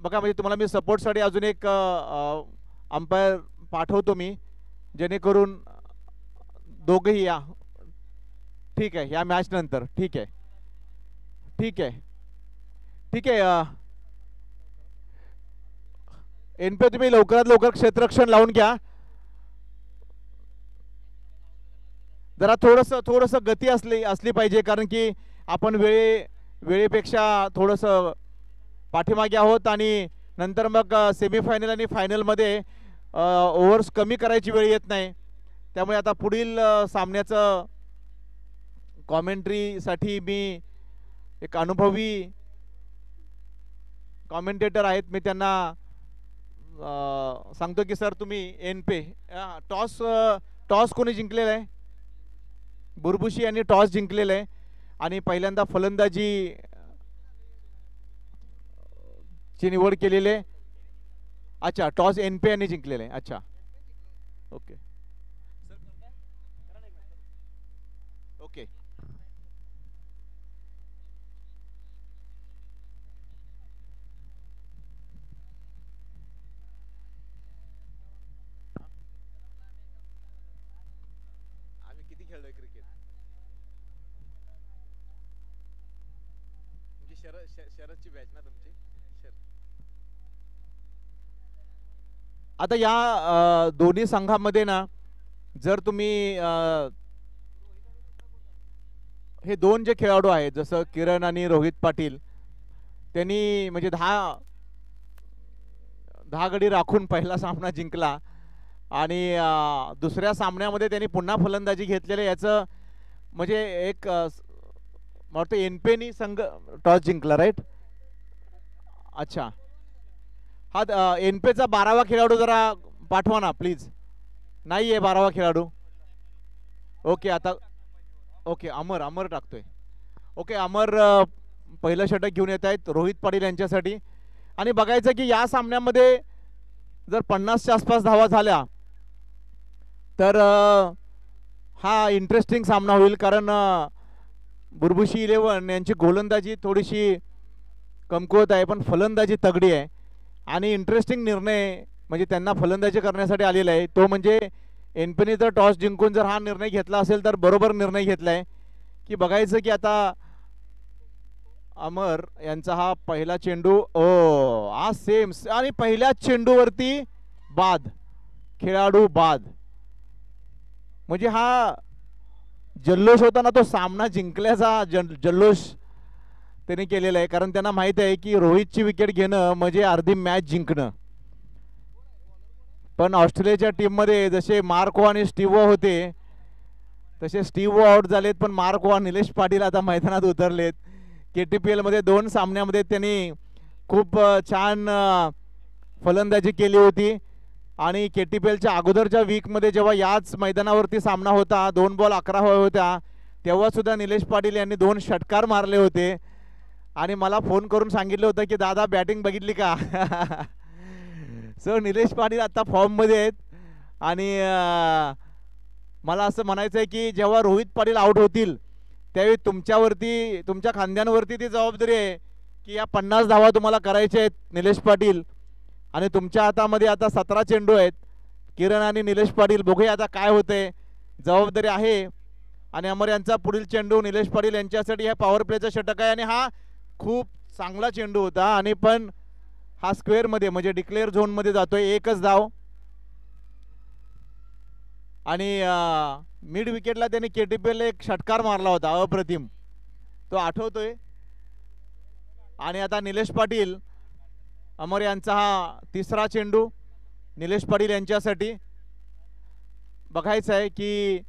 बघा म्हणजे तुम्हाला मी सपोर्टसाठी अजून एक अंपायर पाठवतो मी, जेणेकरून दोघेही या. ठीक आहे, या मॅच नंतर. ठीक आहे, ठीक आहे, ठीक आहे. एनपी तुम्ही लवकरात लवकर क्षेत्ररक्षण लावून घ्या. जरा थोडंसं गती असली पाहिजे, कारण की आपण वेळेपेक्षा थोडंसं पाठीमागे आहोत आणि नंतर मग सेमीफायनल आणि फायनलमध्ये ओव्हर्स कमी करायची वेळ येत नाही. त्यामुळे आता पुढील सामन्याचं कॉमेंट्रीसाठी मी एक अनुभवी कॉमेंटेटर आहेत, मी त्यांना सांगतो की सर तुम्ही एनपे टॉस कोणी जिंकलेला आहे? बुरबुशी यांनी टॉस जिंकलेला आहे आणि पहिल्यांदा फलंदाजी ची निवड केलेली आहे. अच्छा, टॉस एनपी यांनी जिंकलेला आहे. अच्छा, ओके ओके. आम्ही किती खेळलोय क्रिकेट, तुमची शरदची बॅच ना तुमची. आता या दोन्ही संघामध्ये ना, जर तुम्ही हे दोन जे खेळाडू आहेत जसं किरण आणि रोहित पाटील, त्यांनी म्हणजे 10 गडी राखून पहिला सामना जिंकला आणि दुसऱ्या सामन्यामध्ये त्यांनी पुन्हा फलंदाजी घेतलेले. याचं म्हणजे एक मला वाटतं एनपेनी संघ टॉस जिंकला, राईट? अच्छा, हा एनपेचा 12वा खेळाडू जरा पाठवा ना प्लीज. नाही आहे 12वा खेळाडू. ओके, आता ओके, अमर टाकतोय. ओके, अमर पहिलं षटक घेऊन येत आहेत रोहित पाटील यांच्यासाठी. आणि बघायचं की या सामन्यामध्ये जर 50च्या आसपास धावा झाल्या तर हा इंटरेस्टिंग सामना होईल, कारण बुरबुशी 11 यांची गोलंदाजी थोडीशी कमकुवत आहे, पण फलंदाजी तगडी आहे. आणि इंटरेस्टिंग निर्णय म्हणजे त्यांना फलंदाजी करण्यासाठी आलेला आहे तो म्हणजे एनपीने जर टॉस जिंकून जर हा निर्णय घेतला असेल तर बरोबर निर्णय घेतलाय. की बघायचं की आता अमर यांचा हा पहिला चेंडू, हा सेम आणि पहिल्याच चेंडूवरती बाद, खेळाडू बाद. म्हणजे हा जल्लोष होता ना, तो सामना जिंकल्याचा जल्लोष त्यांनी केलेला आहे, कारण त्यांना माहित आहे की रोहितची विकेट घेणं म्हणजे अर्धी मॅच जिंकणं. पण ऑस्ट्रेलियाच्या टीममध्ये जसे मार्को आणि स्टीवो होते तसे स्टीवो आउट झालेत, पण मार्को आणि निलेश पाटील आता मैदानात उतरलेत. KTPL मध्ये 2 सामन्यामध्ये त्यांनी खूप छान फलंदाजी केली होती आणि KTPLच्या अगोदरच्या वीकमध्ये जेव्हा याच मैदानावरती सामना होता, 2 बॉल 11 होत्या, तेव्हा सुद्धा निलेश पाटील यांनी 2 षटकार मारले होते. आणि मला फोन करून सांगितलं होतं की दादा बॅटिंग बघितली का? सो निलेश पाटील आता फॉर्ममध्ये आहेत आणि मला असं म्हणायचं आहे की जेव्हा रोहित पाटील आउट होतील त्यावेळी तुमच्या खांद्यांवरती ती जबाबदारी आहे की या 50 धावा तुम्हाला करायच्या आहेत निलेश पाटील. आणि तुमच्या हातामध्ये आता 17 चेंडू आहेत. किरण आणि निलेश पाटील, बघूया आता काय होतंय. जबाबदारी आहे. आणि अमर यांचा पुढील चेंडू निलेश पाटील यांच्यासाठी हा पॉवर प्लेचा षटक आहे आणि हा खूप चांगला चेंडू होता आणि पण हा स्क्वेअरमध्ये म्हणजे डिक्लेअर झोनमध्ये जातोय. एकच धाव आणि मिड विकेटला त्यांनी KTPL एक षटकार मारला होता अप्रतिम, तो आठवतोय. आणि आता निलेश पाटील, अमर यांचा हा तिसरा चेंडू निलेश पाटील यांच्यासाठी. बघायचं आहे की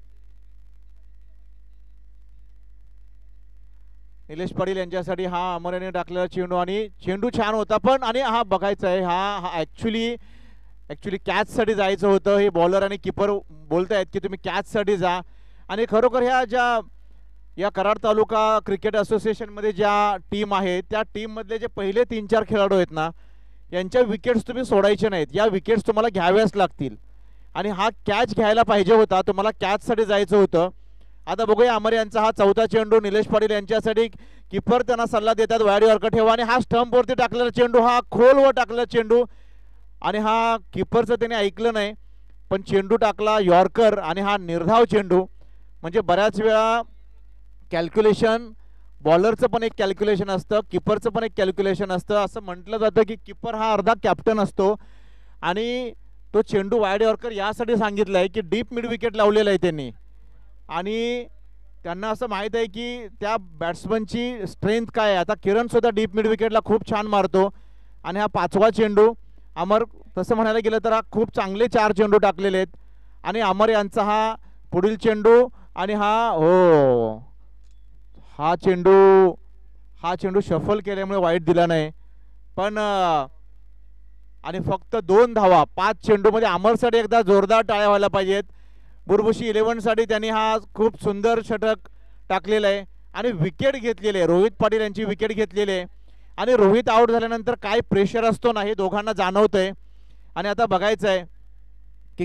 निलेश पाटील यांच्यासाठी हा अमर यांनी टाकलेला चेंडू आणि चेंडू छान होता पण, आणि हा बघायचा आहे हा ॲक्च्युली कॅचसाठी जायचं होतं. हे बॉलर आणि किपर बोलत आहेत की तुम्ही कॅचसाठी जा. आणि खरोखर या कराड तालुका क्रिकेट असोसिएशनमध्ये ज्या टीम आहेत त्या टीममधले जे पहिले 3-4 खेळाडू आहेत ना, यांच्या विकेट्स तुम्ही सोडायचे नाहीत. या विकेट्स तुम्हाला घ्याव्याच लागतील आणि हा कॅच घ्यायला पाहिजे होता, तुम्हाला कॅचसाठी जायचं होतं. आता बघूया अमर यांचा हा चौथा चेंडू निलेश पाटील यांच्यासाठी. किपर त्यांना सल्ला देतात वाईड यॉर्कर ठेवा आणि हा स्टंपवरती टाकलेला चेंडू, हा खोलवर टाकलेला चेंडू आणि हा किपरचं त्याने ऐकलं नाही पण चेंडू टाकला यॉर्कर आणि हा निर्धाव चेंडू. म्हणजे बऱ्याच वेळा कॅल्क्युलेशन, बॉलरचं पण एक कॅल्क्युलेशन असतं, किपरचं पण एक कॅल्क्युलेशन असतं. असं म्हटलं जातं की किपर हा अर्धा कॅप्टन असतो आणि तो चेंडू वाईड यॉर्कर यासाठी सांगितलं आहे की डीप मिड विकेट लावलेलं आहे त्यांनी आणि त्यांना असं माहीत आहे की त्या बॅट्समनची स्ट्रेंथ काय आहे. आता किरणसुद्धा डीप मिड विकेटला खूप छान मारतो आणि हा पाचवा चेंडू. अमर तसं म्हणायला गेलं तर हा खूप चांगले 4 चेंडू टाकलेले आहेत आणि अमर यांचा हा पुढील चेंडू आणि हा चेंडू शफल केल्यामुळे वाईट दिला नाही पण आणि फक्त 2 धावा 5 चेंडूमध्ये. अमरसाठी एकदा जोरदार टाळ्या व्हायला पाहिजेत. बुरबुशी 11 साठी त्यांनी हा खूप सुंदर षटक टाकलेला आहे आणि विकेट घेतलेली आहे. रोहित पाटील यांची विकेट घेतलेली आहे आणि रोहित आउट झाल्यानंतर काय प्रेशर असतो ना हे दोघांना जाणवतंय. आणि आता बघायचं आहे की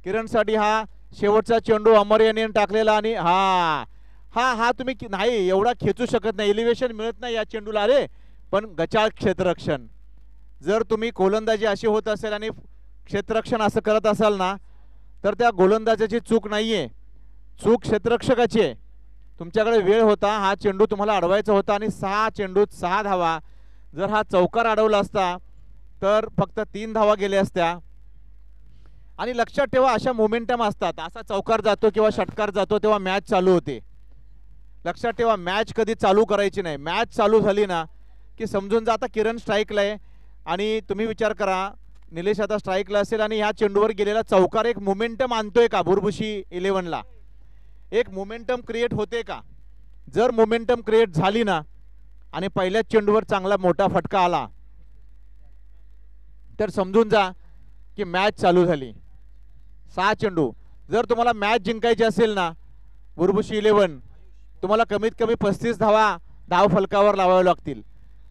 किरणसाठी हा शेवटचा चेंडू अमर यांनी टाकलेला आणि हा तुम्ही नाही एवढा खेचू शकत नाही, एलिव्हेशन मिळत नाही या चेंडूला. अरे पण गचाळ क्षेत्ररक्षण, जर तुम्ही गोलंदाजी अशी होत असेल आणि क्षेत्ररक्षण असं करत असाल ना तर त्या गोलंदाजाची चूक नाहीये, चूक क्षेत्ररक्षकाची आहे. तुमच्याकडे वेळ होता, हा चेंडू तुम्हाला अडवायचा होता आणि 6 चेंडूत 6 धावा. जर हा चौकार अडवला असता तर फक्त 3 धावा गेल्या असत्या. आणि लक्षात ठेवा अशा मोमेंटम असतात, असा चौकार जातो किंवा षटकार जातो तेव्हा मॅच चालू होते. लक्षात ठेवा मॅच कधी चालू करायची नाही. मॅच चालू झाली ना की समजून जा आता किरण स्ट्राईकला आहे आणि तुम्ही विचार करा निलेश आता स्ट्राईकला असेल आणि ह्या चेंडूवर गेलेला चौकार एक मोमेंटम आणतोय का बुरबुशी 11ला, एक मोमेंटम क्रिएट होते का. जर मोमेंटम क्रिएट झाली ना आणि पहिल्याच चेंडूवर चांगला मोठा फटका आला तर समजून जा की मॅच चालू झाली. 6 चेंडू. जर तुम्हाला मॅच जिंकायची असेल ना बुरबुशी 11, तुम्हाला कमीत कमी 35 धावा धाव फलकावर लावाव्या लागतील.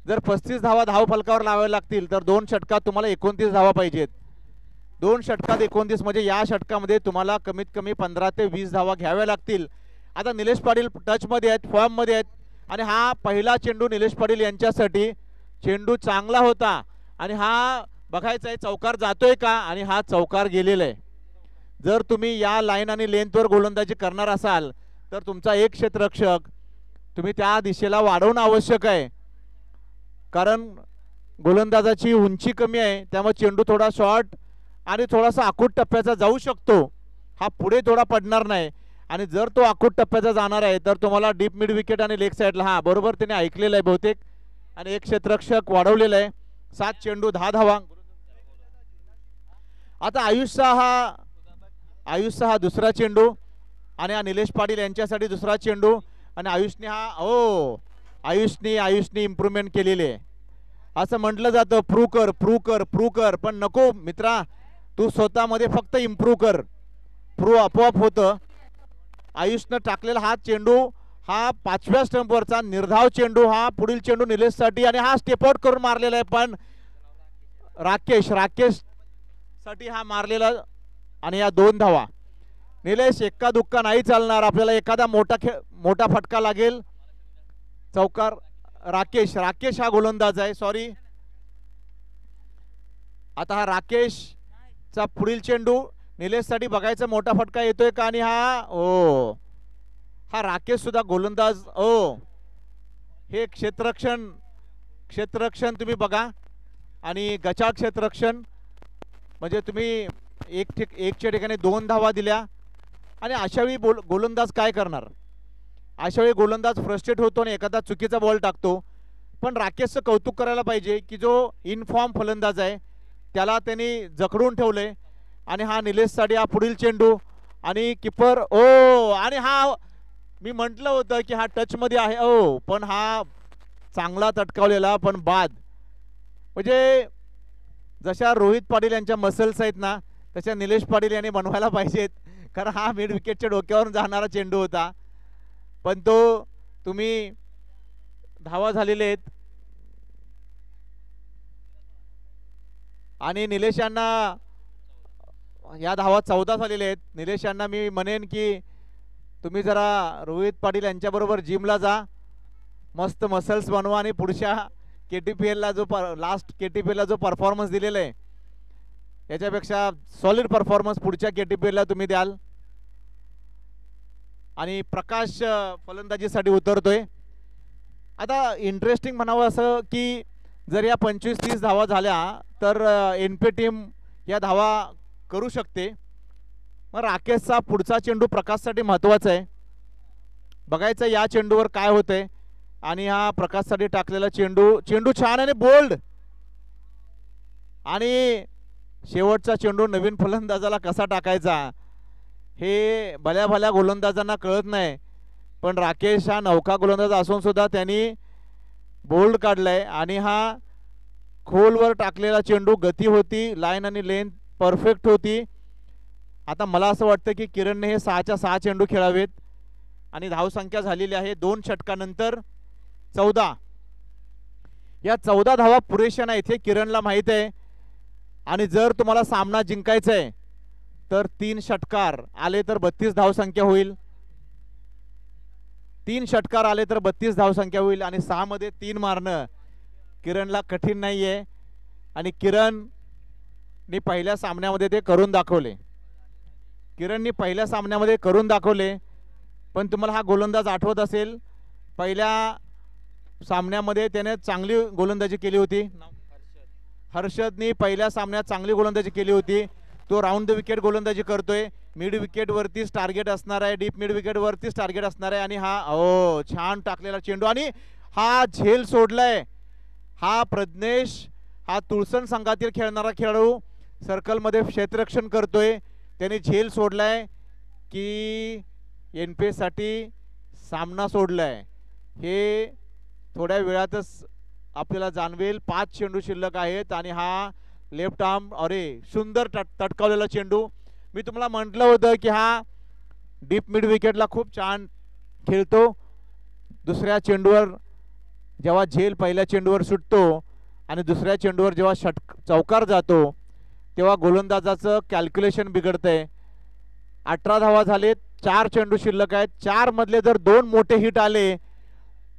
जर 35 धावा धाव फलकावर लावाव्या लागतील तर 2 षटकात तुम्हाला 29 धावा पाहिजेत. 2 षटकात 29 म्हणजे या षटकामध्ये तुम्हाला कमीत कमी 15 ते 20 धावा घ्याव्या लागतील. आता निलेश पाटील टचमध्ये आहेत, फॉर्ममध्ये आहेत आणि हा पहिला चेंडू निलेश पाटील यांच्यासाठी. चेंडू चांगला होता आणि हा बघायचा आहे चौकार जातोय का आणि हा चौकार गेलेला आहे. जर तुम्ही या लाईन आणि लेंथवर गोलंदाजी करणार असाल तर तुमचा एक क्षेत्ररक्षक तुम्ही त्या दिशेला वाढवणं आवश्यक आहे, कारण गोलंदाजाची उंची कमी आहे त्यामुळे चेंडू थोडा शॉर्ट आणि थोडासा आखूट टप्प्याचा जाऊ शकतो. हा पुढे थोडा पडणार नाही आणि जर तो आखूट टप्प्याचा जाणार आहे तर तुम्हाला डीप मिड विकेट आणि लेग साईडला बरोबर त्याने ऐकलेलं आहे बहुतेक आणि एक क्षेत्ररक्षक वाढवलेलं आहे. 7 चेंडू 10 धावा. आता आयुषचा हा दुसरा चेंडू आणि हा निलेश पाटील यांच्यासाठी दुसरा चेंडू आणि आयुषनी इम्प्रूव्हमेंट केलेली आहे. असं म्हटलं जातं प्रूव्ह कर पण नको मित्रा, तू स्वतःमध्ये फक्त इम्प्रूव्ह कर, प्रूव्ह आपोआप होतं. आयुषनं टाकलेला हा चेंडू हा 5व्या स्टंपवरचा निर्धाव चेंडू, हा पुढील चेंडू निलेशसाठी आणि हा स्टेप आउट करून मारलेला आहे पण राकेश साठी हा मारलेला आणि या 2 धावा. निलेश एक्का दुक्का नाही चालणार, आपल्याला एखादा मोठा फटका लागेल. चौकार राकेश हा गोलंदाज आहे, सॉरी. आता हा राकेशचा पुढील चेंडू निलेशसाठी बघायचा मोठा फटका येतोय का आणि हा राकेश सुद्धा गोलंदाज. हे क्षेत्ररक्षण तुम्ही बघा आणि गचाळ क्षेत्ररक्षण म्हणजे तुम्ही एकच्या ठिकाणी 2 धावा दिल्या आणि अशावेळी गोलंदाज काय करणार. अशावेळी गोलंदाज फ्रस्ट्रेट होतो आणि एखादा चुकीचा बॉल टाकतो. पण राकेशचं कौतुक करायला पाहिजे की जो इनफॉर्म फलंदाज आहे त्याला त्यांनी जखडून ठेवलंय आणि हा निलेशसाठी हा पुढील चेंडू आणि किपर आणि हा मी म्हटलं होतं की हा टचमध्ये आहे पण हा चांगला तटकावलेला पण बाद. म्हणजे जशा रोहित पाटील यांच्या मसल्स आहेत ना तशा निलेश पाटील यांनी बनवायला पाहिजेत, कारण हा मिड विकेटच्या डोक्यावरून जाणारा चेंडू होता पण तो तुम्ही धावा झालेले आहेत आणि निलेश यांना या धावा 14 झालेले आहेत. निलेश यांना मी म्हणेन की तुम्ही जरा रोहित पाटील यांच्याबरोबर जिमला जा, मस्त मसल्स बनवा आणि पुढच्या KTPLला जो लास्ट KTPLला जो परफॉर्मन्स दिलेला आहे याच्यापेक्षा सॉलिड परफॉर्मन्स पुढच्या KTPLला तुम्ही द्याल. आणि प्रकाश फलंदाजीसाठी उतरतोय. आता इंटरेस्टिंग म्हणावं असं की जर या 25-30 धावा झाल्या तर NP टीम या धावा करू शकते. मग राकेशचा पुढचा चेंडू प्रकाशसाठी महत्त्वाचा आहे. बघायचं या चेंडूवर काय होतंय. आणि हा प्रकाशसाठी टाकलेला चेंडू छान आणि बोल्ड. आणि शेवटचा चेंडू नवीन फलंदाजाला कसा टाकायचा हे भल्या भल्या गोलंदाजांना कळत नाही. पण राकेश हा नौका गोलंदाज असून सुद्धा त्यांनी बोल्ड काढलाय. आणि हा खोलवर टाकलेला चेंडू गती होती, लाईन आणि लेंथ परफेक्ट होती. आता मला असं वाटतं की किरणने हे 6च्या 6 चेंडू खेळावेत. आणि धावसंख्या झालेली आहे 2 षटकानंतर 14. या 14 धावा पुरेशा नाहीत हे किरणला माहीत आहे. आणि जर तुम्हाला सामना जिंकायचा आहे तर 3 षटकार आले तर 32 धावसंख्या होईल. 3 षटकार आले तर 32 धावसंख्या होईल. आणि 6 मध्ये 3 मारणं किरणला कठीण नाही आहे. आणि किरणनी पहिल्या सामन्यामध्ये ते करून दाखवले. पण तुम्हाला हा गोलंदाज आठवत असेल पहिल्या सामन्यामध्ये त्याने चांगली गोलंदाजी केली होती. हर्षदनी पहिल्या सामन्यात चांगली गोलंदाजी केली होती. तो राऊंड द विकेट गोलंदाजी करतोय. मिड विकेट वरतीच टार्गेट असणार आहे, डीप मिड विकेट वरतीच टार्गेट असणार आहे. आणि हा छान टाकलेला चेंडू आणि हा झेल सोडलाय. हा प्रज्ञेश हा तुळसण संघातील खेळणारा खेळाडू सर्कलमध्ये क्षेत्ररक्षण करतोय. त्याने झेल सोडलाय की NP साठी सामना सोडलाय हे थोड्या वेळातच आपल्याला जाणवेल. 5 चेंडू शिल्लक आहेत आणि हा लेफ्ट आर्म सुंदर तटकावलेला चेंडू. मी तुम्हाला म्हटलं होतं की हा डीप मिड विकेटला खूप छान खेळतो. दुसऱ्या चेंडूवर जेव्हा झेल पहिल्या चेंडूवर सुटतो आणि दुसऱ्या चेंडूवर जेव्हा चौकार जातो तेव्हा गोलंदाजाचं कॅल्क्युलेशन बिघडतंय. 18 धावा झालेत, 4 चेंडू शिल्लक आहेत. 4 मधले जर 2 मोठे हिट आले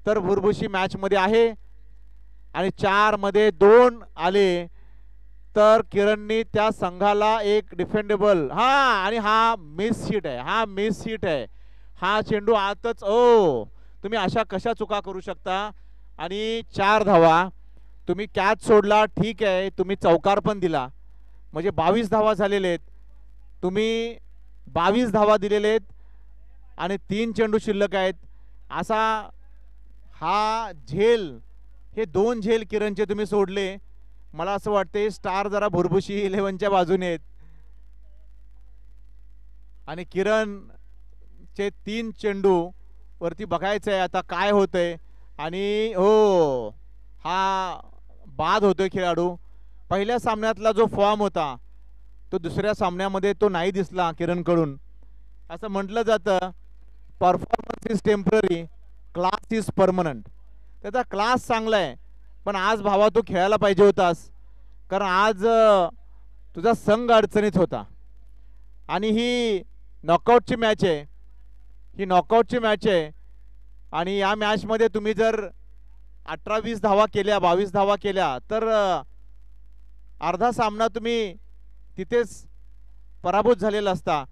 तर भुरभुशी मॅच मध्ये आहे. आणि 4 मध्ये 2 आले तर किरणनी त्या संघाला एक डिफेंडेबल आणि हा मिस हिट आहे. हा चेंडू आतच तुम्ही अशा कशा चुका करू शकता. आणि 4 धावा तुम्ही कॅच सोडला ठीक आहे, तुम्ही चौकार पण दिला म्हणजे 22 धावा झालेले आहेत. तुम्ही 22 धावा दिलेले आहेत आणि 3 चेंडू शिल्लक आहेत. असा हा झेल हे 2 झेल किरणचे तुम्ही सोडले. मला असं वाटते स्टार जरा भुरभुशी 11च्या बाजूने आहेत. आणि किरणचे 3 चेंडू वरती बघायचं आहे आता काय होतंय. आणि हा बाद होतोय खेळाडू. पहिल्या सामन्यातला जो फॉर्म होता तो दुसऱ्या सामन्यामध्ये तो नाही दिसला किरणकडून. असं म्हटलं जातं performance is temporary, class is permanent. त्याचा क्लास चांगला आहे पण आज भावा तू खेळायला पाहिजे होतास कारण आज तुझा संघ अडचणीत होता. आणि ही नॉकआउटची मॅच आहे. आणि या मॅचमध्ये तुम्ही जर 18-20 धावा केल्या, 22 धावा केल्या तर अर्धा सामना तुम्ही तिथेच पराभूत झालेला असता.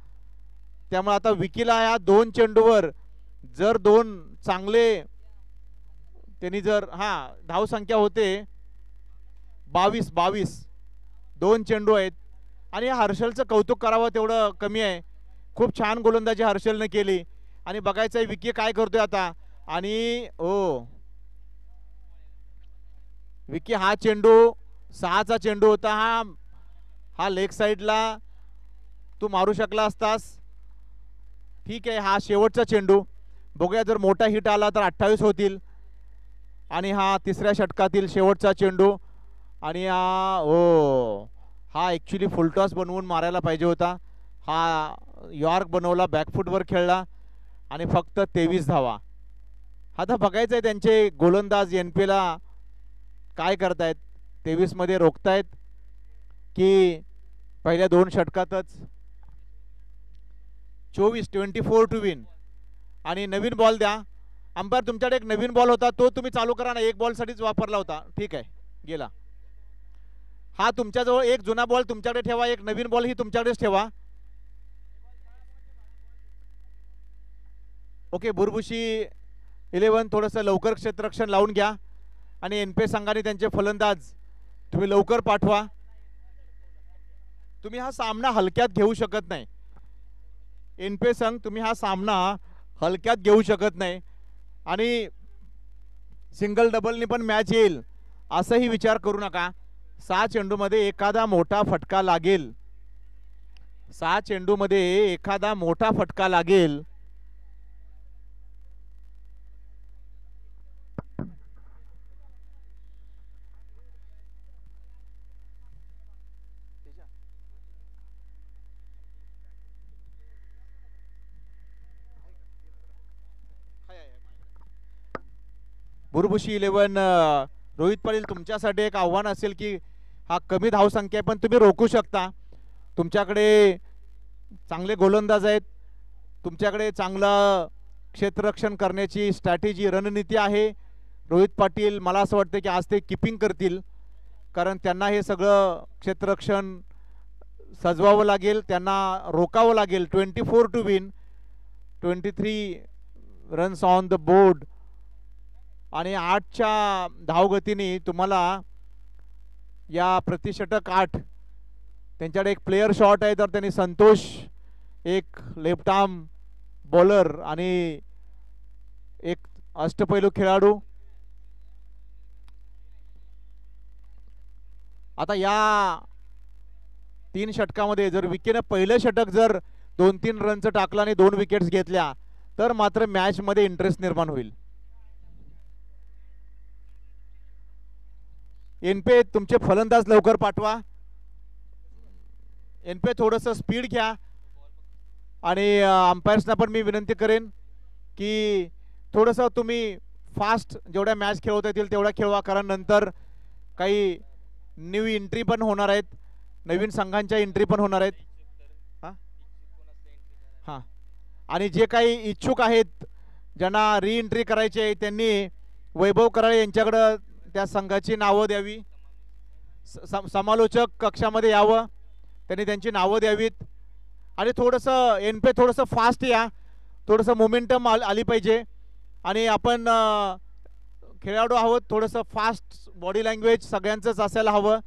त्यामुळे आता विकीला या 2 चेंडूवर जर 2 चांगले त्यांनी जर धावसंख्या होते 22 2 चेंडू आहेत. आणि हर्षलचं कौतुक करावं तेवढं कमी आहे. खूप छान गोलंदाजी हर्षलने केली. आणि बघायचं आहे विकी काय करतोय आता. आणि विकी हा चेंडू 6चा चेंडू होता. हा लेग साईडला तू मारू शकला असतास. ठीक आहे, हा शेवटचा चेंडू बघूया जर मोठा हिट आला तर 28 होतील. आणि हा 3ऱ्या षटकातील शेवटचा चेंडू. आणि हा ॲक्च्युली फुलटॉस बनवून मारायला पाहिजे होता. हा यॉर्क बनवला, बॅकफुटवर खेळला आणि फक्त 23 धावा. आता बघायचं आहे त्यांचे गोलंदाज NPला काय करतायत. 23 मध्ये रोखतायत की पहिल्या 2 षटकातच 24 टू विन आणि नवीन बॉल द्या. अंपायर तुमच्याकडे एक नवीन बॉल होता तो तुम्ही चालू करा ना, एक बॉलसाठीच वापरला होता. ठीक आहे, गेला. हा तुमच्याजवळ एक जुना बॉल तुमच्याकडे ठेवा, एक नवीन बॉल ही तुमच्याकडेच ठेवा. ओके, बुरबुशी 11 थोडंसं लवकर क्षेत्ररक्षण लावून घ्या आणि एनपे संघाने त्यांचे फलंदाज तुम्ही लवकर पाठवा. तुम्ही हा सामना हलक्यात घेऊ शकत नाही. एनपे संघ तुम्ही हा सामना हलक्यात घेऊ शकत नाही आणि सिंगल डबलनी पण मॅच येईल असंही विचार करू नका. 6 चेंडूमध्ये एखादा मोठा फटका लागेल, 6 चेंडूमध्ये एखादा मोठा फटका लागेल. बुरबुशी 11 रोहित पाटील तुमच्यासाठी एक आव्हान असेल की हा कमी धावसंख्या आहे पण तुम्ही रोखू शकता. तुमच्याकडे चांगले गोलंदाज आहेत, तुमच्याकडे चांगलं क्षेत्ररक्षण करण्याची स्ट्रॅटेजी रणनीती आहे. रोहित पाटील मला असं वाटतं की आज ते किपिंग करतील, कारण त्यांना हे सगळं क्षेत्ररक्षण सजवावं लागेल, त्यांना रोकावं लागेल. 24 to win, 23 runs on the board आणि 8च्या धावगतीने तुम्हाला या प्रतिषटक 8 त्यांच्याकडे एक प्लेयर शॉट आहे, तर त्यांनी संतोष एक लेफ्ट आर्म बॉलर आणि एक अष्टपैलू खेळाडू. आता या 3 षटकामध्ये जर विकेनं पहिलं षटक जर 2-3 रनचं टाकलं आणि 2 विकेट्स घेतल्या तर मात्र मॅच मध्ये इंटरेस्ट निर्माण होईल. एनपे तुमचे फलंदाज लवकर पाठवा. एनपे थोडंसं स्पीड घ्या आणि अंपायर्सना पण मी विनंती करेन की थोडंसं तुम्ही फास्ट जेवढ्या मॅच खेळवता येतील तेवढ्या खेळवा, कारण नंतर काही न्यू एंट्री पण होणार आहेत, नवीन संघांच्या एंट्री पण होणार आहेत. हां, आणि जे काही इच्छुक आहेत ज्यांना री एंट्री करायची आहे त्यांनी वैभव कराळे यांच्याकडं त्या संघाची नावं द्यावी. समालोचक कक्षामध्ये यावं, त्यांनी त्यांची नावं द्यावीत आणि थोडंसं एनपे थोडंसं फास्ट या, थोडंसं मोमेंटम आली पाहिजे आणि आपण खेळाडू आहोत, थोडंसं फास्ट बॉडी लँग्वेज सगळ्यांचंच असायला हवं.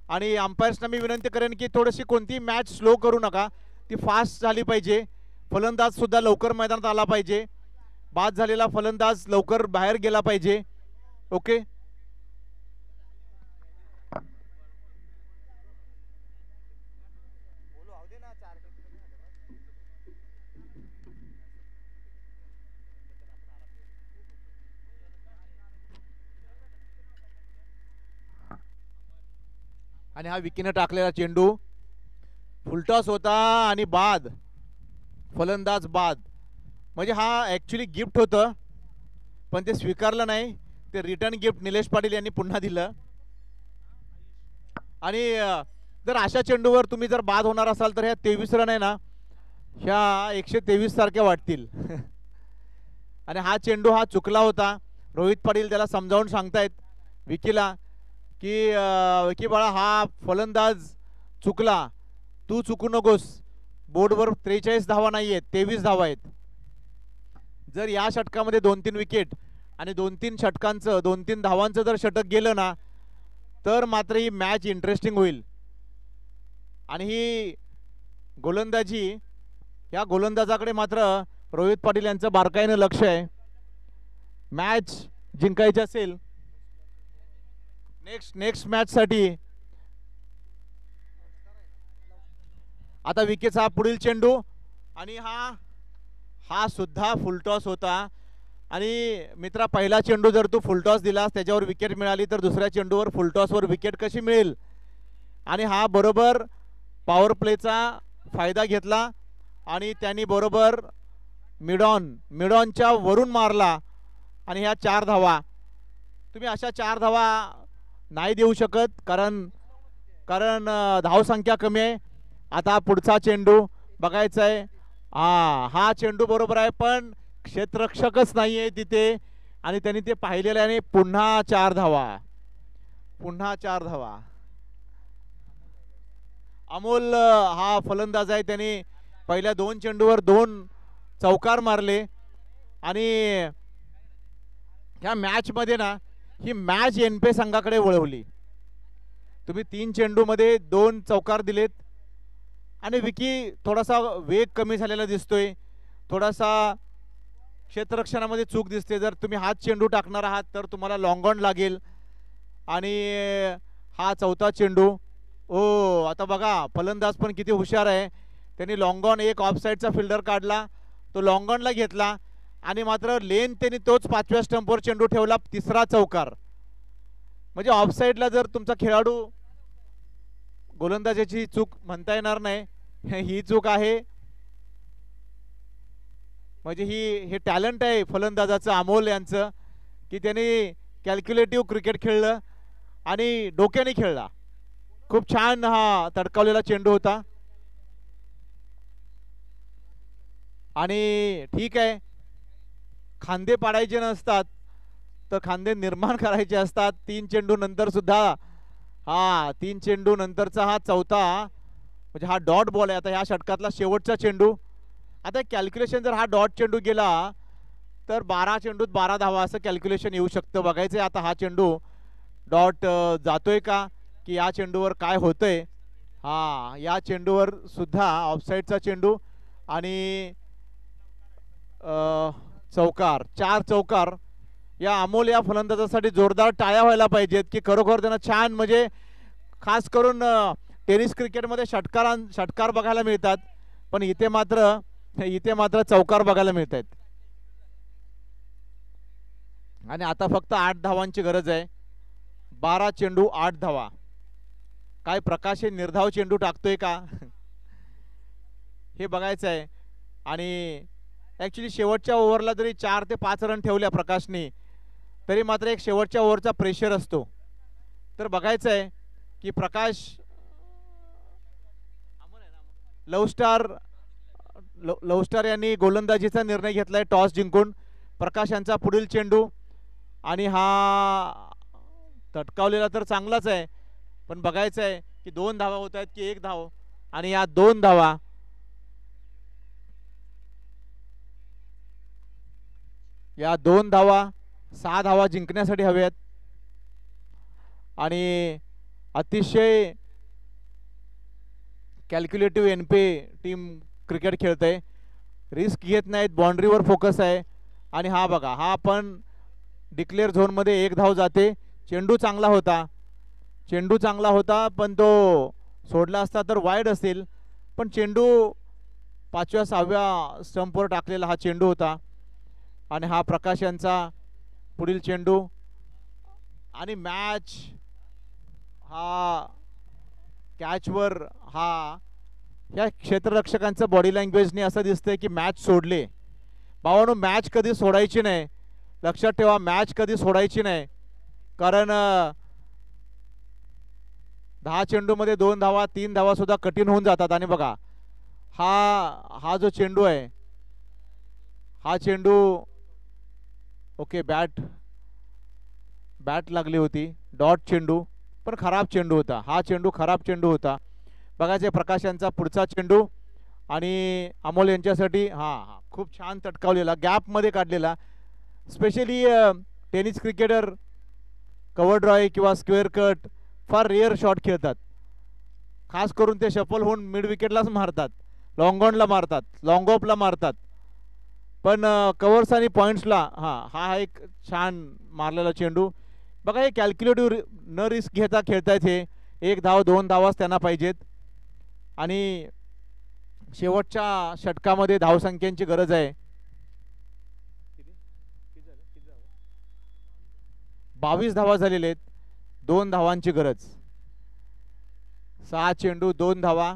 आणि अंपायर्सना मी विनंती करेन की थोडीशी कोणती मॅच स्लो करू नका, ती फास्ट झाली पाहिजे. फलंदाज सुद्धा लवकर मैदानात आला पाहिजे, बाद झालेला फलंदाज लवकर बाहेर गेला पाहिजे. ओके, आणि हा विकीनं टाकलेला चेंडू फुलटॉस होता आणि बाद, फलंदाज बाद. म्हणजे हा ॲक्च्युली गिफ्ट होतं पण ते स्वीकारलं नाही, ते रिटर्न गिफ्ट निलेश पाटील यांनी पुन्हा दिलं. आणि जर अशा चेंडूवर तुम्ही जर बाद होणार असाल तर ह्या 23 रन आहे ना, ह्या 123 सारख्या वाटतील. आणि हा चेंडू हा चुकला होता. रोहित पाटील त्याला समजावून सांगतायत विकीला की विकी बाळा हा फलंदाज चुकला, तू चुकू नकोस. बोर्डवर 43 धावा नाही आहेत, 23 धावा आहेत. जर या षटकामध्ये 2-3 विकेट आणि 2-3 षटकांचं 2-3 धावांचं जर षटक गेलं ना तर मात्र ही मॅच इंटरेस्टिंग होईल. आणि ही गोलंदाजी, या गोलंदाजाकडे मात्र रोहित पाटील यांचं बारकाईनं लक्ष आहे. मॅच जिंकायची असेल नेक्स्ट मॅचसाठी. आता विकेचा पुढील चेंडू आणि हा सुद्धा फुलटॉस होता. आणि मित्रा, पहिला चेंडू जर तू फुलटॉस दिलास त्याच्यावर विकेट मिळाली तर दुसऱ्या चेंडूवर फुलटॉसवर विकेट कशी मिळेल. आणि हा बरोबर पॉवर प्लेचा फायदा घेतला आणि त्यांनी बरोबर मिडॉनच्या वरून मारला आणि ह्या 4 धावा. तुम्ही अशा 4 धावा नाही देऊ शकत, कारण धावसंख्या कमी आहे. आता पुढचा चेंडू बघायचा आहे. हा चेंडू बरोबर आहे पण क्षेत्ररक्षकच नाहीये तिथे आणि त्यांनी ते पाहिलेलं आहे आणि पुन्हा 4 धावा, पुन्हा 4 धावा. अमोल हा फलंदाज आहे, त्याने पहिल्या 2 चेंडूवर 2 चौकार मारले आणि ह्या मॅच मध्ये ना ही मॅच एनपे संघाकडे वळवली. तुम्ही 3 चेंडूमध्ये 2 चौकार दिलेत आणि विकी थोडासा वेग कमी झालेला दिसतोय, थोडासा क्षेत्ररक्षणामध्ये चूक दिसते. जर तुम्ही हाच चेंडू टाकणार आहात तर तुम्हाला लॉंग ऑन लागेल. आणि हा चौथा चेंडू. ओ आता बघा फलंदाज पण किती हुशार आहे, त्यांनी लॉंग ऑन एक ऑफ साईडचा फिल्डर काढला, तो लॉंग ऑनला घेतला आणि मात्र लेन त्यांनी तोच 5व्या स्टंपवर चेंडू ठेवला, तिसरा चौकार. म्हणजे ऑफ साईडला जर तुमचा खेळाडू, गोलंदाजाची चूक म्हणता येणार नाही, ही चूक आहे. म्हणजे हे टॅलेंट आहे फलंदाजाचं अमोल यांचं, की त्यांनी कॅल्क्युलेटिव्ह क्रिकेट खेळलं आणि डोक्याने खेळला. खूप छान हा तडकावलेला चेंडू होता. आणि ठीक आहे, खांदे पाडायचे नसतात तर खांदे निर्माण करायचे असतात. 3 चेंडू नंतर सुद्धा हा 3 चेंडू नंतरचा हा चौथा, म्हणजे हा डॉट बॉल आहे. आता ह्या षटकातला शेवटचा चेंडू. आता कॅल्क्युलेशन जर हा डॉट चेंडू गेला तर 12 चेंडूत 12 धावा असं कॅल्क्युलेशन येऊ शकतं. बघायचं आता हा चेंडू डॉट जातोय का, की या चेंडूवर काय होतंय. हा या चेंडूवर सुद्धा ऑफसाईडचा चेंडू आणि चौकार, 4 चौकार. या अमोल या फलंदाजासाठी जोरदार टाळ्या व्हायला पाहिजेत, की खरोखर त्यांना छान, म्हणजे खास करून टेनिस क्रिकेटमध्ये षटकार बघायला मिळतात, पण इथे मात्र चौकार बघायला मिळत आहेत. आणि आता फक्त 8 धावांची गरज आहे. 12 चेंडू 8 धावा. काय प्रकाश हे निर्धाव चेंडू टाकतोय का हे बघायचं आहे. आणि ॲक्च्युली शेवटच्या ओव्हरला जरी 4 ते 5 रन ठेवल्या प्रकाशने, तरी मात्र एक शेवटच्या ओव्हरचा प्रेशर असतो. तर बघायचं आहे की प्रकाश लवस्टार यांनी गोलंदाजीचा निर्णय घेतलाय टॉस जिंकून. प्रकाश यांचा पुढील चेंडू आणि हा तटकावलेला तर चांगलाच आहे, पण बघायचं आहे की 2 धावा होत आहेत की 1 धाव. आणि या 2 धावा, या 2 धावा 6 धावा जिंकण्यासाठी हव्यात. आणि अतिशय कॅल्क्युलेटिव्ह एनपी टीम क्रिकेट खेळते, रिस्क घेत नाहीत, बाउंड्रीवर फोकस आहे. आणि हा बघा, हा पण डिक्लेअर झोनमध्ये 1 धाव जाते. चेंडू चांगला होता, पण तो सोडला असता तर वाईड असेल, पण चेंडू 5व्या 6व्या स्टंपवर टाकलेला हा चेंडू होता. आणि हा प्रकाश यांचा पुढील चेंडू. आणि मॅच हा कॅचवर, हा या क्षेत्ररक्षकांचं बॉडी लँग्वेजने असं दिसतंय की मॅच सोडले. भावांनो, मॅच कधी सोडायची नाही, लक्षात ठेवा, मॅच कधी सोडायची नाही. कारण 10 चेंडूमध्ये 2 धावा 3 धावा सुद्धा कठीण होऊन जातात. आणि बघा हा जो चेंडू आहे, हा चेंडू ओके, बॅट लागली होती, डॉट चेंडू, पण खराब चेंडू होता. हा चेंडू खराब चेंडू होता. बघायचे प्रकाश यांचा पुढचा चेंडू आणि अमोल यांच्यासाठी हा खूप छान तटकावलेला, गॅपमध्ये काढलेला. Specially tennis cricketer cover dry किंवा स्क्वेअर कट फार रेअर शॉट खेळतात. खास करून ते शफल होऊन मिड विकेटलाच मारतात, लॉंग ऑनला मारतात, लॉंग ऑफला मारतात. पण कव्हर्स आणि पॉईंट्सला हा एक छान मारलेला चेंडू. बघा, हे कॅल्क्युलेटिव्ह न रिस्क घेता खेळतायत. हे 1 धाव 2 धावाच त्यांना पाहिजेत. आणि शेवटच्या षटकामध्ये धावसंख्येची गरज आहे. 22 धावा झालेले आहेत, 2 धावांची गरज. 6 चेंडू 2 धावा.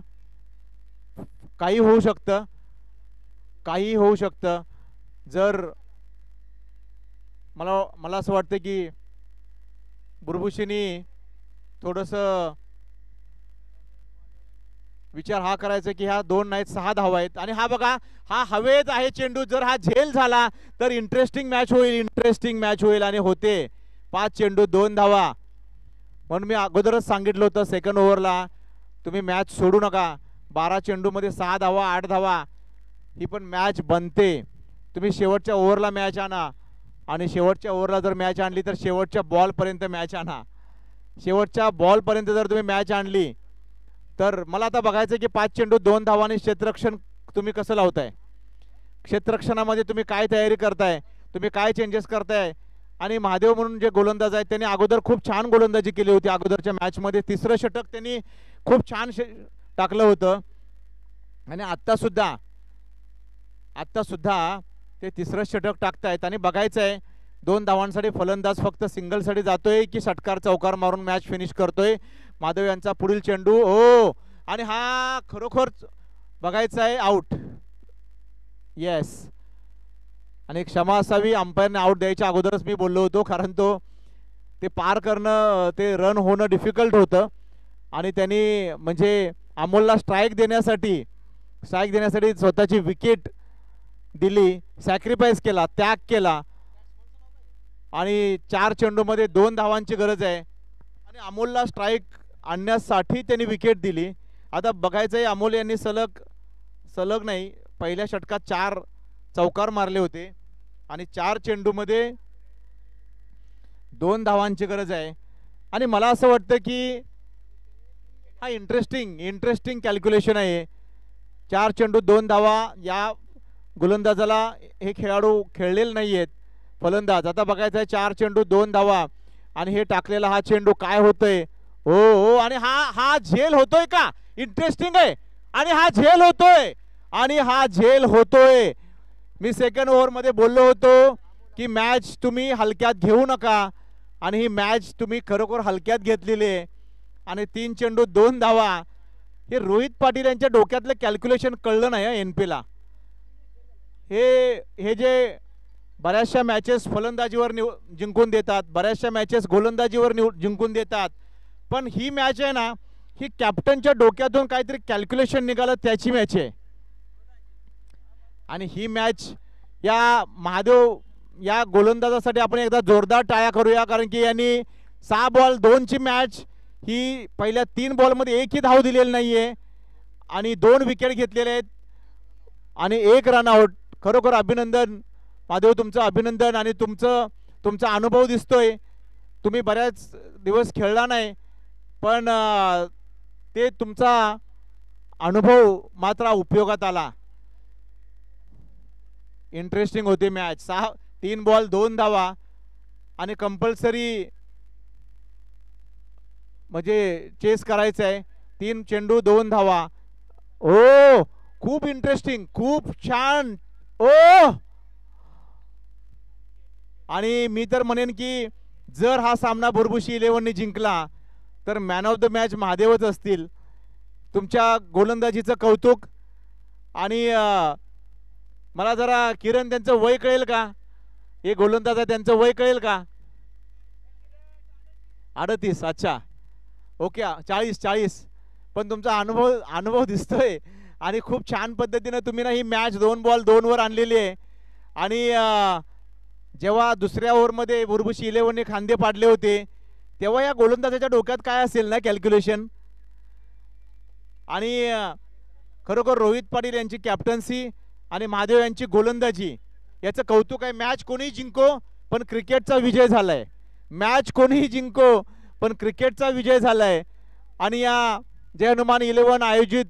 काही होऊ शकतं. जर मला असं वाटतं की बुरबुशींनी थोडंसं विचार हा करायचा की ह्या 2 नाहीत 6 धावा आहेत. आणि हा बघा, हा हवेत आहे चेंडू. जर हा झेल झाला तर इंटरेस्टिंग मॅच होईल, इंटरेस्टिंग मॅच होईल. आणि होते 5 चेंडू 2 धावा. म्हणून मी अगोदरच सांगितलं होतं सेकंड ओव्हरला तुम्ही मॅच सोडू नका. 12 चेंडूमध्ये 6 धावा 8 धावा ही पण मॅच बनते. तुम्ही शेवटच्या ओव्हरला मॅच आणा, आणि शेवटच्या ओव्हरला जर मॅच आणली तर शेवटच्या बॉलपर्यंत मॅच आणा. शेवटच्या बॉलपर्यंत जर तुम्ही मॅच आणली तर मला आता बघायचं की 5 चेंडू 2 धावांनी क्षेत्ररक्षण तुम्ही कसं लावताय, क्षेत्ररक्षणामध्ये तुम्ही काय तयारी करताय, तुम्ही काय चेंजेस करताय. आणि महादेव म्हणून जे गोलंदाज आहेत त्यांनी अगोदर खूप छान गोलंदाजी केली होती. अगोदरच्या मॅचमध्ये 3रं षटक त्यांनी खूप छान टाकलं होतं. आणि आत्ता सुद्धा ते 3रं षटक टाकतायत. आणि बघायचं आहे 2 धावांसाठी फलंदाज फक्त सिंगलसाठी जातोय की षटकार चौकार मारून मॅच फिनिश करतोय. महादेव यांचा पुढील चेंडू ओ, आणि हा खरोखर बघायचा आहे आउट. येस. आणि क्षमा असावी, अंपायरने आउट द्यायच्या अगोदरच मी बोललो होतो, कारण ते पार करणं, ते रन होणं डिफिकल्ट होतं. आणि त्यांनी म्हणजे अमोलला स्ट्राईक देण्यासाठी स्वतःची विकेट दिली, सॅक्रिफाईस केला, त्याग केला. आणि 4 चेंडूमध्ये 2 धावांची गरज आहे आणि अमोलला स्ट्राईक आणण्यासाठी त्यांनी विकेट दिली. आता बघायचं आहे अमोल यांनी सलग नाही, पहिल्या षटकात 4 चौकार मारले होते आणि 4 चेंडूमध्ये 2 धावांची गरज आहे. आणि मला असं वाटतं की हा इंटरेस्टिंग कॅल्क्युलेशन आहे. 4 चेंडू 2 धावा. या गोलंदाजाला हे खेळाडू खेळलेले नाही आहेत फलंदाज. आता बघायचं आहे 4 चेंडू 2 धावा आणि हे टाकलेला हा चेंडू काय होतोय. हो, आणि हा झेल होतोय का, इंटरेस्टिंग आहे. आणि हा झेल होतोय. मी सेकंड ओव्हरमध्ये बोललो होतो की मॅच तुम्ही हलक्यात घेऊ नका, आणि ही मॅच तुम्ही खरोखर हलक्यात घेतलेली आहे. आणि 3 चेंडू 2 धावा, हे रोहित पाटील यांच्या डोक्यातलं कॅल्क्युलेशन कळलं नाही एनपीला. हे जे बऱ्याचशा मॅचेस फलंदाजीवर जिंकून देतात, बऱ्याचशा मॅचेस गोलंदाजीवर जिंकून देतात, पण ही मॅच आहे ना, ही कॅप्टनच्या डोक्यातून काहीतरी कॅल्क्युलेशन निघालं त्याची मॅच आहे. आणि ही मॅच या महादेव या गोलंदाजासाठी आपण एकदा जोरदार टाळ्या करूया, कारण की यांनी 6 बॉल 2 ची मॅच ही पहिल्या 3 बॉलमध्ये एकही धाव दिलेली नाहीये आणि 2 विकेट घेतलेले आहेत आणि 1 रन आउट. खरोखर अभिनंदन महादेव, तुमचं अभिनंदन. आणि तुमचा अनुभव दिसतोय. तुम्ही बऱ्याच दिवस खेळला नाही, पण ते तुमचा अनुभव मात्र उपयोगात आला. इंटरेस्टिंग होती मॅच. 3 बॉल 2 धावा आणि कंपल्सरी म्हणजे चेस करायचं आहे. 3 चेंडू 2 धावा. ओ, खूप इंटरेस्टिंग, खूप छान. ओ, आणि मी तर म्हणेन की जर हा सामना बुरबुशी 11ने जिंकला तर मॅन ऑफ द मॅच महादेवच असतील. तुमच्या गोलंदाजीचं कौतुक. आणि मला जरा किरण त्यांचं वय कळेल का, हे गोलंदाज आहे त्यांचं वय कळेल का. 38. अच्छा, ओके. 40. पण तुमचा अनुभव दिसतोय आणि खूप छान पद्धतीने तुम्ही ना ही मॅच 2 बॉल 2 वर आणलेली आहे. आणि जेव्हा दुसऱ्या ओव्हरमध्ये बुरबुशी 11ने खांदे पाडले होते तेव्हा या गोलंदाजाच्या डोक्यात काय असेल ना कॅल्क्युलेशन. आणि खरोखर रोहित पाटील यांची कॅप्टन्सी आणि महादेव यांची गोलंदाजी याचं कौतुक आहे. मॅच कोणीही जिंको पण क्रिकेटचा विजय झालाय. मॅच कोणीही जिंको पण क्रिकेटचा विजय झालाय. आणि या जय हनुमान 11 आयोजित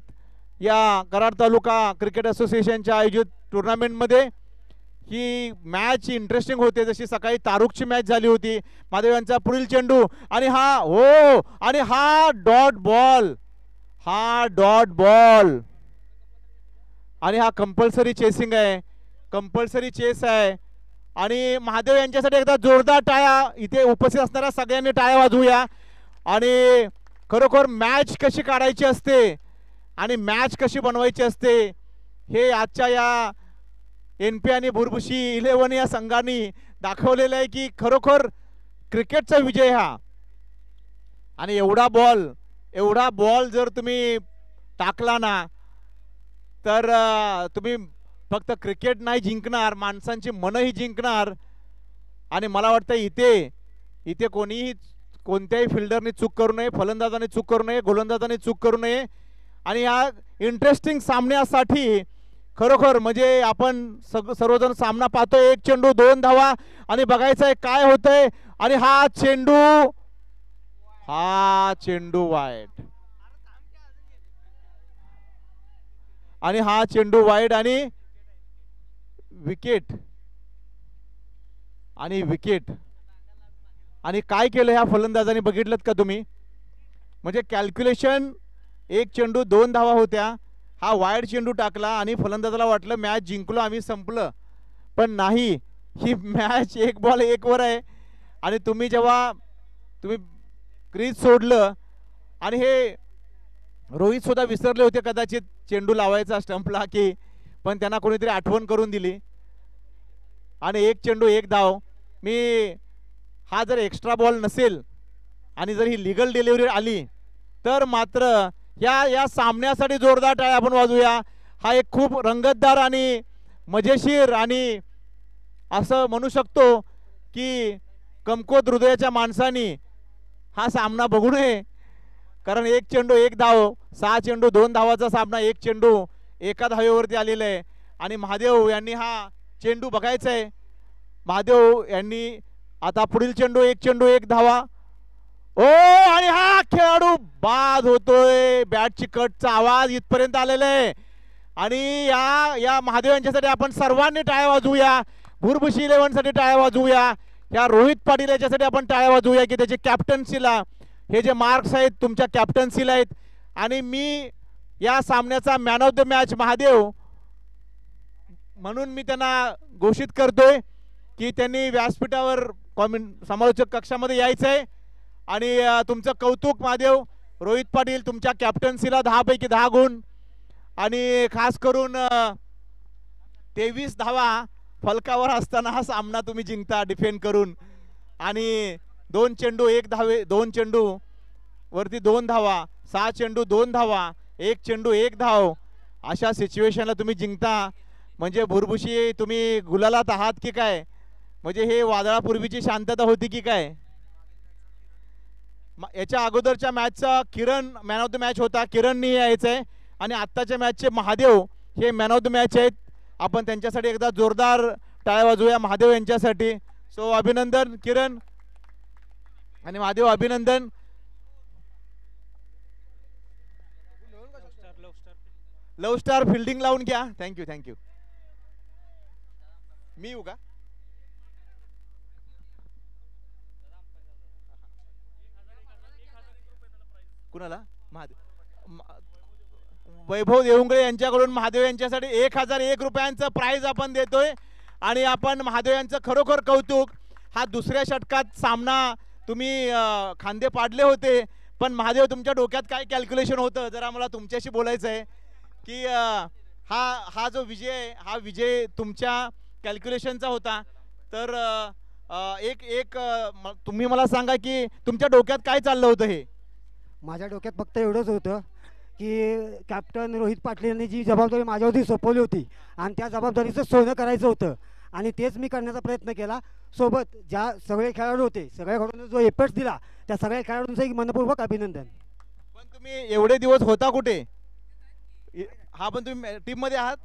या कराड तालुका क्रिकेट असोसिएशनच्या आयोजित टुर्नामेंटमध्ये ही मॅच इंटरेस्टिंग होते. जशी सकाळी तारुकची मॅच झाली होती. महादेव यांचा पुढील चेंडू आणि हा डॉट बॉल आणि हा कंपल्सरी चेसिंग आहे, कंपल्सरी चेस आहे. आणि महादेव यांच्यासाठी एकदा जोरदार टाळ्या इथे उपस्थित असणाऱ्या सगळ्यांनी टाळ्या वाजवूया. आणि खरोखर मॅच कशी काढायची असते आणि मॅच कशी बनवायची असते हे आजच्या या एनपी आणि बुरबुशी 11 या संघांनी दाखवलेलं आहे की खरोखर क्रिकेटचा विजय हा. आणि एवढा बॉल जर तुम्ही टाकला ना तर तुम्ही फक्त क्रिकेट नाही जिंकणार, माणसांची मनही जिंकणार. आणि मला वाटतं इथे इथे कोणीही कोणत्याही फिल्डरनी चूक करू नये, फलंदाजाने चूक करू नये, गोलंदाजाने चूक करू नये. आणि या इंटरेस्टिंग सामन्यासाठी खरोखर म्हणजे आपण सर्वजण सामना पाहतोय. एक चेंडू 2 धावा आणि बघायचंय काय होतंय. आणि हा चेंडू वाईट, आणि हा चेंडू वाईट आणि विकेट, आणि विकेट. आणि काय केलं ह्या फलंदाजाने बघितलं का तुम्ही? म्हणजे कॅल्क्युलेशन, एक चेंडू 2 धावा होत्या, हा वाईड चेंडू टाकला आणि फलंदाजाला वाटलं मॅच जिंकलो आम्ही, संपलं. पण नाही, ही मॅच 1 बॉल 1 वर आहे. आणि तुम्ही जेव्हा क्रीज सोडलं, आणि हे रोहित सुद्धा विसरले होते कदाचित चेंडू लावायचा स्टंपला की, पण त्यांना कोणीतरी आठवण करून दिली. आणि 1 चेंडू 1 धाव. हा जर एक्स्ट्रा बॉल नसेल आणि जर ही लीगल डिलिव्हरी आली तर मात्र या सामन्यासाठी जोरदार टाळ्या आपण वाजवूया. हा एक खूप रंगतदार आणि मजेशीर आणि असं म्हणू शकतो की कमकुवत हृदयाच्या माणसांनी हा सामना बघू नये. कारण 1 चेंडू 1 धाव, 6 चेंडू 2 धावाचा सामना, 1 चेंडू 1 धावेवरती आलेला आहे. आणि महादेव यांनी हा चेंडू बघायचा आहे. महादेव यांनी आता पुढील चेंडू 1 चेंडू 1 धावा. आणि हा खेळाडू बाद होतोय. बॅटची कटचा आवाज इथपर्यंत आलेला आहे. आणि या महादेव यांच्यासाठी आपण सर्वांनी टाळ्या वाजवूया. भुरभुशी 11 साठी टाळ्या वाजवूया. या रोहित पाटील याच्यासाठी आपण टाळ्या वाजवूया की त्याचे कॅप्टन्सीला हे जे मार्क्स आहेत तुमच्या कॅप्टन्सीला आहेत. आणि मी या सामन्याचा man of the match Mahadev म्हणून मी त्यांना घोषित करतोय की त्यांनी व्यासपीठावर समालोचक कक्षामध्ये यायचं आहे. आणि तुमचं कौतुक महादेव. रोहित पाटील तुमच्या कॅप्टन्सीला 10 पैकी 10 गुण. आणि खास करून 23 धावा फलकावर असताना हा सामना तुम्ही जिंकता डिफेंड करून. आणि 2 चेंडू 1 धावे, 2 चेंडू वरती 2 धावा, 6 चेंडू 2 धावा, 1 चेंडू 1 धाव, अशा सिच्युएशनला तुम्ही जिंकता. म्हणजे भुरभुशी तुम्ही गुलालात आहात की काय? म्हणजे हे वादळापूर्वीची शांतता होती की काय? याच्या अगोदरच्या मॅचचा किरण मॅन ऑफ द मॅच होता, किरणनी यायचं आहे. आणि आत्ताच्या मॅचचे महादेव हे मॅन ऑफ द मॅच आहेत. आपण त्यांच्यासाठी एकदा जोरदार टाळ्या वाजवूया महादेव यांच्यासाठी. सो अभिनंदन किरण आणि महादेव, अभिनंदन. लव स्टार फिल्डिंग लावून घ्या. Thank you thank you. मी येऊ का? कुणाला? महादेव, वैभव देवंगळे यांच्याकडून महादेव यांच्यासाठी 1001 रुपयांचं प्राइज आपण देतोय. आणि आपण महादेव यांचं खरोखर कौतुक. हा दुसऱ्या षटकात सामना तुम्ही खांदे पाडले होते, पण महादेव तुमच्या डोक्यात काय कॅल्क्युलेशन होतं जरा मला तुमच्याशी बोलायचं आहे की हा जो विजय आहे हा विजय तुमच्या कॅल्क्युलेशनचा होता. तर तुम्ही मला सांगा की तुमच्या डोक्यात काय चाललं होतं? हे माझ्या डोक्यात फक्त एवढंच होतं की कॅप्टन रोहित पाटील यांनी जी जबाबदारी माझ्यावरती सोपवली होती आणि त्या जबाबदारीचं सोनं करायचं होतं आणि तेच मी करण्याचा प्रयत्न केला. सोबत ज्या सगळे खेळाडू होते, सगळ्या खेळाडूंना जो एफर्ट्स दिला त्या सगळ्या खेळाडूंचं एक मनपूर्वक अभिनंदन. पण तुम्ही एवढे दिवस होता कुठे? हा पण तुम्ही टीममध्ये आहात.